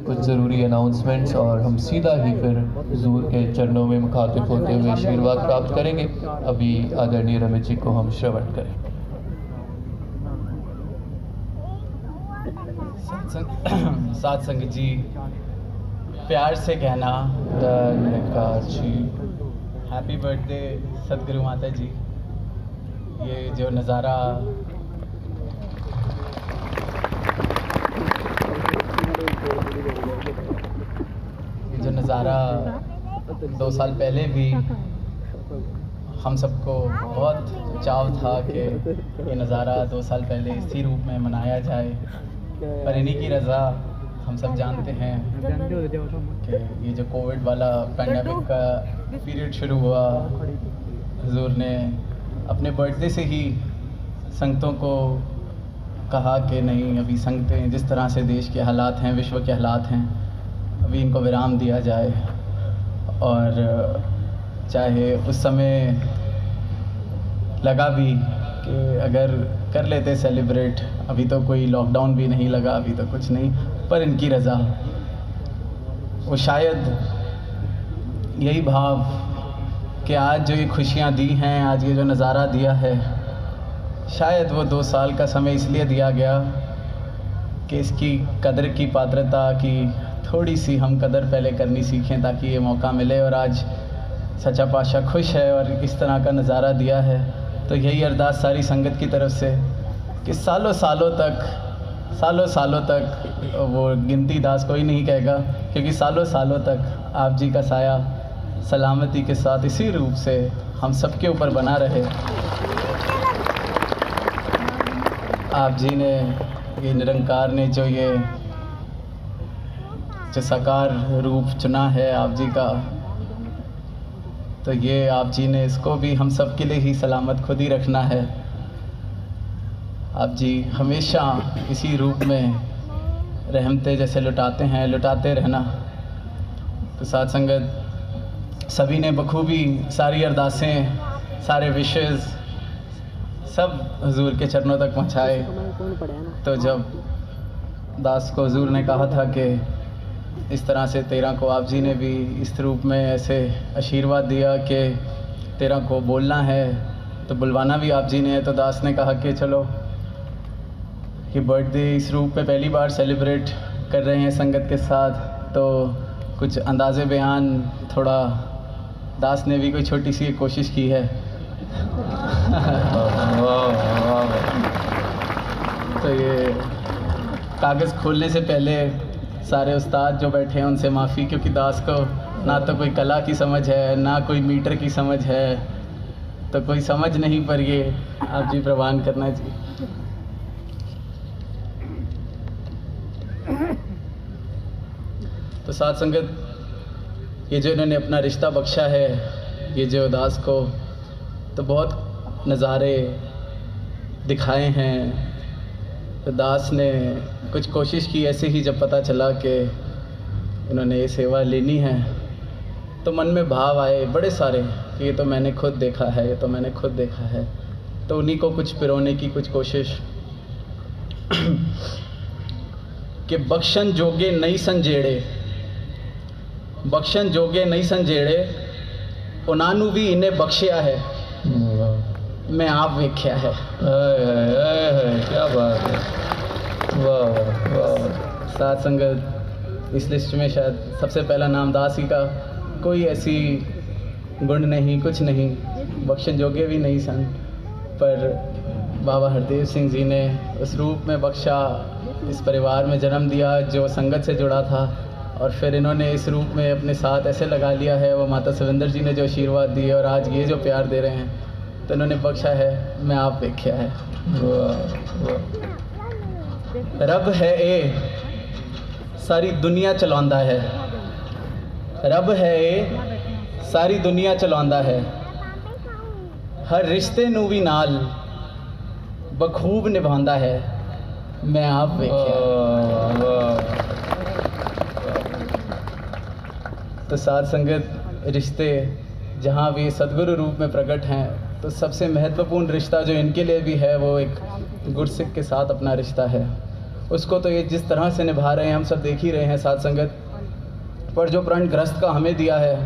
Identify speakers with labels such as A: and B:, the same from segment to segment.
A: कुछ ज़रूरी अनाउंसमेंट्स और हम सीधा ही फिर हुजूर के चरणों में मुखातिब होते हुए आशीर्वाद प्राप्त करेंगे। अभी आदरणीय रमित जी को हम श्रवण करें।
B: साथ संगत जी, प्यार से कहना
A: जी,
B: हैप्पी बर्थडे सदगुरु माता जी। ये जो नज़ारा नज़ारा 2 साल पहले भी हम सबको बहुत चाव था कि ये नज़ारा 2 साल पहले इसी रूप में मनाया जाए, पर इन्हीं की रज़ा हम सब जानते हैं कि ये जो कोविड वाला पैंडेमिक का पीरियड शुरू हुआ, हुजूर ने अपने बर्थडे से ही संगतों को कहा कि नहीं, अभी संगतें जिस तरह से देश के हालात हैं, विश्व के हालात हैं, अभी इनको विराम दिया जाए। और चाहे उस समय लगा भी कि अगर कर लेते सेलिब्रेट, अभी तो कोई लॉकडाउन भी नहीं लगा, अभी तो कुछ नहीं, पर इनकी रज़ा, वो शायद यही भाव कि आज जो ये खुशियाँ दी हैं, आज ये जो नज़ारा दिया है, शायद वो 2 साल का समय इसलिए दिया गया कि इसकी कदर की, पात्रता की थोड़ी सी हम कदर पहले करनी सीखें, ताकि ये मौका मिले। और आज सच्चा पातशाह खुश है और इस तरह का नज़ारा दिया है। तो यही अरदास सारी संगत की तरफ से कि सालों सालों तक वो गिनती दास कोई नहीं कहेगा, क्योंकि सालों तक आप जी का साया सलामती के साथ इसी रूप से हम सबके ऊपर बना रहे। आप जी ने, ये निरंकार ने जो साकार रूप चुना है आप जी का, तो ये आप जी ने इसको भी हम सब के लिए ही सलामत खुद ही रखना है। आप जी हमेशा इसी रूप में रहमतें जैसे लुटाते हैं, लुटाते रहना। तो साथ संगत सभी ने बखूबी सारी अरदासें, सारे विशेज़ सब हुजूर के चरणों तक पहुँचाए। तो जब दास को हुजूर ने कहा था कि इस तरह से 13 को आप जी ने भी इस रूप में ऐसे आशीर्वाद दिया कि 13 को बोलना है, तो बुलवाना भी आप जी ने है। तो दास ने कहा कि चलो ये बर्थडे इस रूप में पहली बार सेलिब्रेट कर रहे हैं संगत के साथ, तो कुछ अंदाज़े बयान थोड़ा दास ने भी कोई छोटी सी कोशिश की है। तो ये कागज़ खोलने से पहले सारे उस्ताद जो बैठे हैं उनसे माफ़ी, क्योंकि दास को ना तो कोई कला की समझ है, ना कोई मीटर की समझ है, तो कोई समझ नहीं, पर ये आप जी प्रवान करना जी। तो साथ संगत, ये जो इन्होंने अपना रिश्ता बख्शा है, ये जो दास को, तो बहुत नज़ारे दिखाए हैं। तो दास ने कुछ कोशिश की ऐसे ही, जब पता चला कि इन्होंने ये सेवा लेनी है, तो मन में भाव आए बड़े सारे कि ये तो मैंने खुद देखा है, ये तो मैंने खुद देखा है। तो उन्हीं को कुछ पिरोने की कुछ कोशिश कि बख्शन जोगे नहीं संजेड़े, बख्शन जोगे नहीं संजेड़े, उन्होंने भी इन्हें बख्शिया है, मैं आप वेख्या है।
A: क्या बात है, वाह वाह।
B: साथ संगत, इस लिस्ट में शायद सबसे पहला नाम दास ही का, कोई ऐसी गुण नहीं, कुछ नहीं, बख्शन जोगे भी नहीं सन, पर बाबा हरदेव सिंह जी ने उस रूप में बख्शा, इस परिवार में जन्म दिया जो संगत से जुड़ा था, और फिर इन्होंने इस रूप में अपने साथ ऐसे लगा लिया है। वो माता सविंदर जी ने जो आशीर्वाद दिए और आज ये जो प्यार दे रहे हैं, तो इन्होंने बख्शा है, मैं आप वेख्या है। रब है ए सारी दुनिया चलांदा है, रब है ए सारी दुनिया चलांदा है, हर रिश्ते नू भी नाल बखूब निभांदा है, मैं आप वेख्या। तो साथ संगत, रिश्ते जहाँ भी सदगुरु रूप में प्रकट हैं, तो सबसे महत्वपूर्ण रिश्ता जो इनके लिए भी है, वो एक गुरसिख के साथ अपना रिश्ता है। उसको तो ये जिस तरह से निभा रहे हैं हम सब देख ही रहे हैं साथ संगत। पर जो प्रण ग्रस्त का हमें दिया है,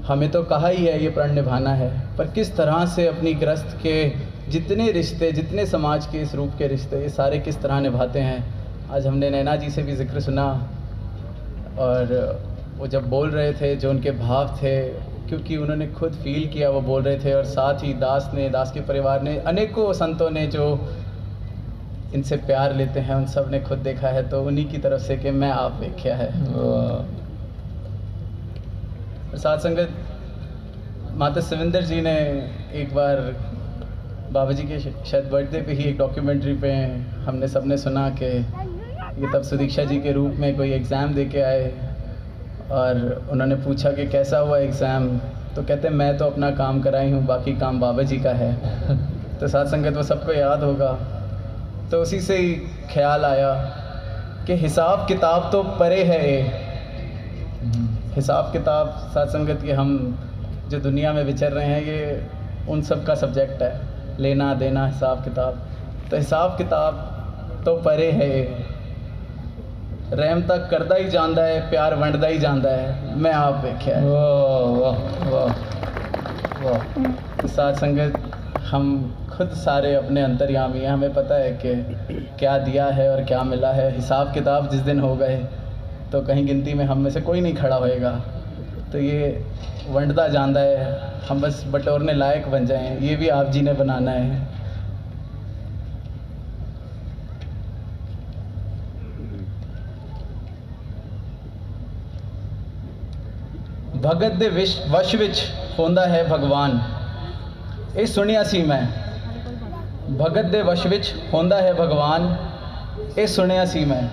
B: हमें तो कहा ही है ये प्रण निभाना है, पर किस तरह से अपनी ग्रस्त के जितने रिश्ते, जितने समाज के इस रूप के रिश्ते, ये सारे किस तरह निभाते हैं। आज हमने नैना जी से भी जिक्र सुना और वो जब बोल रहे थे जो उनके भाव थे, क्योंकि उन्होंने खुद फील किया वो बोल रहे थे, और साथ ही दास ने, दास के परिवार ने, अनेकों संतों ने जो इनसे प्यार लेते हैं उन सब ने खुद देखा है, तो उन्हीं की तरफ से कि मैं आप देखा है। साथ संगत माता सविंदर जी ने एक बार बाबा जी के शायद बर्थडे पे ही एक डॉक्यूमेंट्री पे हमने सबने सुना कि ये तब सुदीक्षा जी के रूप में कोई एग्ज़ाम दे के आए और उन्होंने पूछा कि कैसा हुआ एग्ज़ाम, तो कहते मैं तो अपना काम कराई हूँ, बाकी काम बाबा जी का है। तो साथ संगत वो सबको याद होगा। तो उसी से ही ख्याल आया कि हिसाब किताब तो परे है हिसाब किताब साथ संगत के हम जो दुनिया में विचर रहे हैं ये उन सब का सब्जेक्ट है, लेना देना हिसाब किताब। तो हिसाब किताब तो परे है, रहम तक करदा ही जांदा है, प्यार वंडदा ही जांदा है, मैं आप देखा है।
A: वाह वाह वाह।
B: साथ संगत हम खुद सारे अपने अंतर्यामी हैं, हमें पता है कि क्या दिया है और क्या मिला है। हिसाब किताब जिस दिन हो गए तो कहीं गिनती में हम में से कोई नहीं खड़ा होएगा। तो ये वंडदा जांदा है, हम बस बटोरने लायक बन जाएं, ये भी आप जी ने बनाना है। भगत दे वश विच होंदा है भगवान, ये सुनिया सी मैं। भगत दे वश विच होंदा है भगवान, ये सुनिया सी मैं।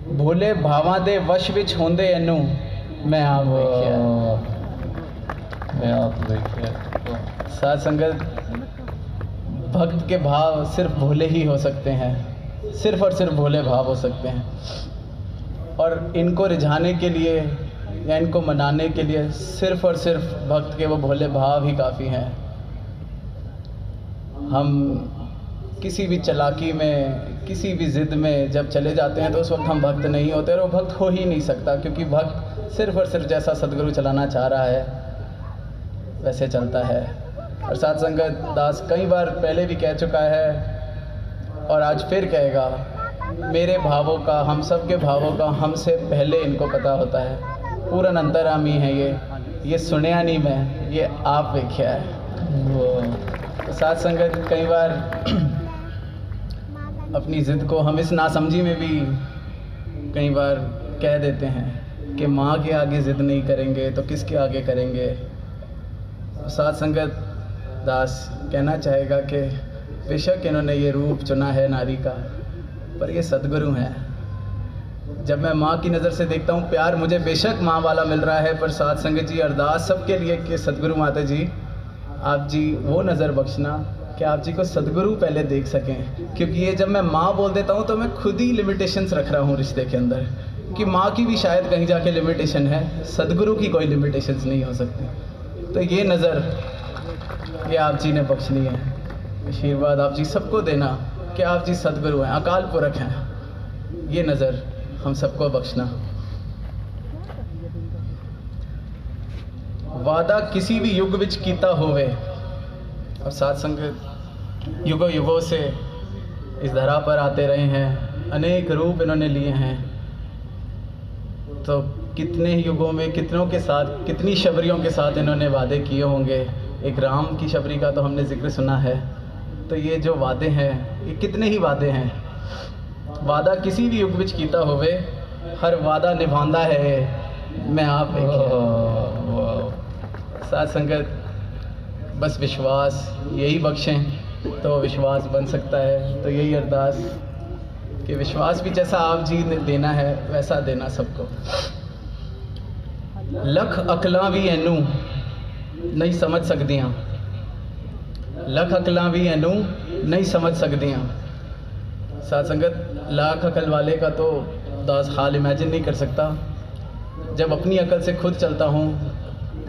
B: भोले भावां दे वश विच होंदे एनू, मैं आप देखिया,
A: मैं आप देखिया।
B: साथ संगत भक्त के भाव सिर्फ भोले ही हो सकते हैं, सिर्फ और सिर्फ भोले भाव हो सकते हैं। और इनको रिझाने के लिए या इनको मनाने के लिए सिर्फ और सिर्फ भक्त के वो भोले भाव ही काफ़ी हैं। हम किसी भी चालाकी में, किसी भी ज़िद में जब चले जाते हैं तो उस वक्त हम भक्त नहीं होते, और वो भक्त हो ही नहीं सकता, क्योंकि भक्त सिर्फ और सिर्फ जैसा सदगुरु चलाना चाह रहा है वैसे चलता है। और साथ संगत दास कई बार पहले भी कह चुका है और आज फिर कहेगा, मेरे भावों का, हम सब के भावों का हमसे पहले इनको पता होता है। पूरन अंतरामी है ये सुनिया नहीं मैं, ये आप देखा है। तो साथ संगत कई बार अपनी ज़िद को हम इस नासमझी में भी कई बार कह देते हैं कि माँ के आगे ज़िद नहीं करेंगे तो किसके आगे करेंगे। साथ संगत दास कहना चाहेगा कि बेशक इन्होंने ये रूप चुना है नारी का, पर ये सद्गुरु हैं। जब मैं माँ की नज़र से देखता हूँ, प्यार मुझे बेशक माँ वाला मिल रहा है, पर साथ संगत जी अरदास सबके लिए कि सद्गुरु माता जी, आप जी वो नज़र बख्शना कि आप जी को सद्गुरु पहले देख सकें। क्योंकि ये जब मैं माँ बोल देता हूँ तो मैं खुद ही लिमिटेशंस रख रहा हूँ रिश्ते के अंदर, कि माँ की भी शायद कहीं जाके लिमिटेशन है, सद्गुरु की कोई लिमिटेशंस नहीं हो सकती। तो ये नज़र ये आप जी ने बख्शनी है, आशीर्वाद आप जी सबको देना कि आप जी सद्गुरु हैं, अकाल पुरख हैं। ये नज़र हम सबको बख्शना। वादा किसी भी युग विच कीता होवे, और साथ संगत युगों युगों से इस धरा पर आते रहे हैं, अनेक रूप इन्होंने लिए हैं। तो कितने युगों में कितनों के साथ, कितनी शबरियों के साथ इन्होंने वादे किए होंगे। एक राम की शबरी का तो हमने जिक्र सुना है। तो ये जो वादे हैं, ये कितने ही वादे हैं। वादा किसी भी युग विच कीता होवे, हर वादा निभांदा है, मैं आप साथ संगत बस विश्वास यही बख्शें तो विश्वास बन सकता है। तो यही अरदास कि विश्वास भी जैसा आप जी ने देना है वैसा देना सबको। लख अकलां भी एनू नहीं समझ सकदियां, लख अकलां भी एनू नहीं समझ सकदियां। साथ संगत लाख अकल वाले का तो दास हाल इमेजिन नहीं कर सकता। जब अपनी अकल से खुद चलता हूँ,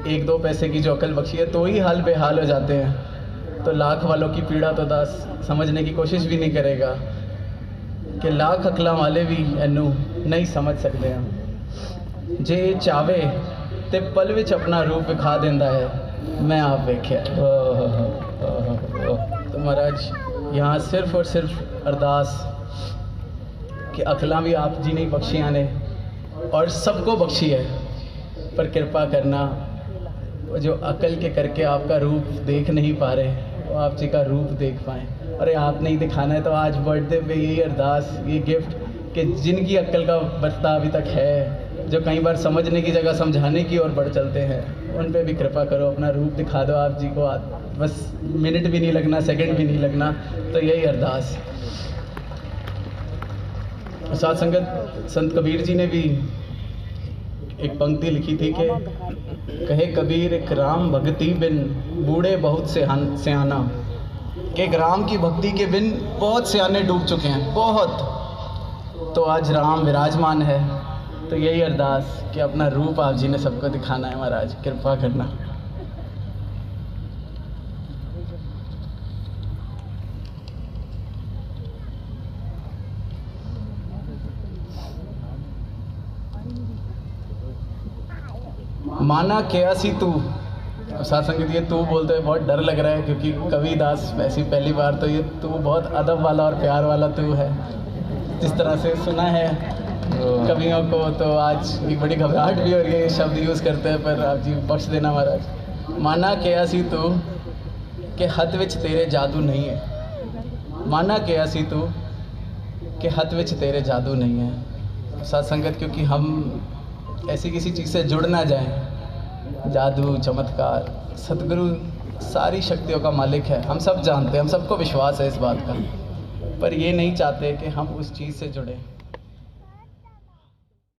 B: एक दो पैसे की जो अकल बख्शी है तो ही हाल बेहाल हो जाते हैं। तो लाख वालों की पीड़ा तो दास समझने की कोशिश भी नहीं करेगा। कि लाख अकलां वाले भी इनू नहीं समझ सकते हैं। जे चावे ते पल विच अपना रूप विखा देंदा है, मैं आप वेख्या। तो महाराज यहाँ सिर्फ और सिर्फ अरदास कि अकलां भी आप जी ने बख्शियां ने और सबको बख्शी है, पर कृपा करना जो अकल के करके आपका रूप देख नहीं पा रहे वो आप जी का रूप देख पाएँ। अरे आप नहीं दिखाना है तो आज बर्थडे पे यही अरदास, ये गिफ्ट कि जिनकी अक्ल का बरता अभी तक है, जो कई बार समझने की जगह समझाने की ओर बढ़ चलते हैं, उन पे भी कृपा करो, अपना रूप दिखा दो आप जी को। बस मिनट भी नहीं लगना, सेकंड भी नहीं लगना। तो यही अरदास। साथ संगत संत कबीर जी ने भी एक पंक्ति लिखी थी कि कहे कबीर एक राम भक्ति बिन बूढ़े बहुत सियाना, कि एक राम की भक्ति के बिन बहुत सियाने डूब चुके हैं, बहुत। तो आज राम विराजमान है, तो यही अरदास कि अपना रूप आप जी ने सबको दिखाना है महाराज, कृपा करना। माना क्या सी तू। साथ संगत ये तू बोलते हुए बहुत डर लग रहा है, क्योंकि कवि दास वैसी पहली बार तो ये तू बहुत अदब वाला और प्यार वाला तू है, जिस तरह से सुना है कवियों को। तो आज एक बड़ी घबराहट भी हो रही है ये शब्द यूज़ करते हैं, पर आप जी बख्श देना महाराज। माना क्या सी तू कि हथ विच तेरे जादू नहीं है, माना क्या सी तू कि हथ विच तेरे जादू नहीं है। साथ संगत क्योंकि हम ऐसी किसी चीज़ से जुड़ ना जाएं, जादू चमत्कार सतगुरु सारी शक्तियों का मालिक है, हम सब जानते हैं, हम सबको विश्वास है इस बात का, पर ये नहीं चाहते कि हम उस चीज़ से जुड़ें।